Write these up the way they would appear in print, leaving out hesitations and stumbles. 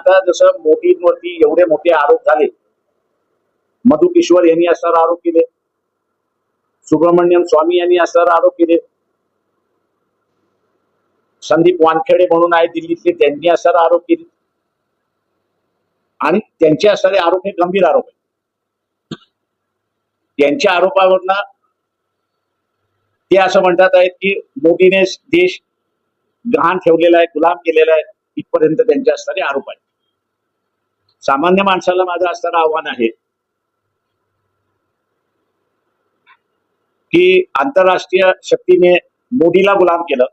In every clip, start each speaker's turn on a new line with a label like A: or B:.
A: आता जसं मोदींवरती एवढे मोठे आरोप झाले, मधु किशोर यांनी असणारे आरोप केले, सुब्रमण्यम स्वामी यांनी असणारे आरोप केले, संदीप वानखेडे म्हणून आहे दिल्लीतले, त्यांनी असणारे आरोप केले आणि त्यांचे असणारे आरोप हे गंभीर आरोप आहेत. त्यांच्या आरोपावरनं ते असं म्हणतात आहेत की मोदीने देश गहाण ठेवलेला आहे, गुलाम केलेला आहे, इथपर्यंत त्यांचे असणारे आरोप आहेत. सामान्य माणसाला माझं असणारं आव्हान आहे की आंतरराष्ट्रीय शक्तीने मोदीला गुलाम केलं,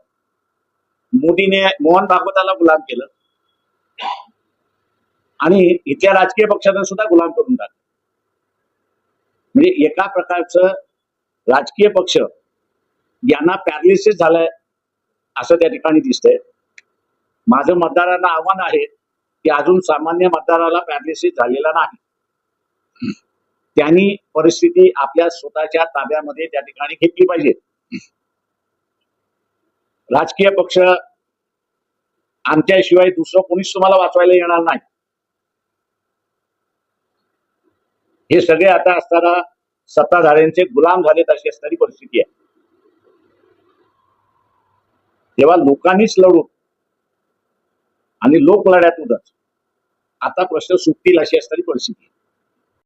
A: मोदीने मोहन भागवताला गुलाम केलं आणि इथल्या राजकीय पक्षांना सुद्धा गुलाम करून टाकलं. म्हणजे एका प्रकारचं राजकीय पक्ष यांना पॅरालिसिस झालंय असं त्या ठिकाणी दिसतंय. माझं मतदारांना आव्हान आहे की अजून सामान्य मतदाराला पॅरालिसिस झालेला नाही. त्यांनी परिस्थिती आपल्या स्वतःच्या ताब्यामध्ये त्या ठिकाणी घेतली पाहिजे. राजकीय पक्ष आमच्याशिवाय दुसरं कोणीच तुम्हाला वाचवायला येणार नाही. हे सगळे आता असताना सत्ताधाऱ्यांचे गुलाम झालेत अशी असणारी परिस्थिती आहे. तेव्हा लोकांनीच लढून आणि लोक लढ्यातूनच आता प्रश्न सुटतील अशी असणारी परिस्थिती आहे.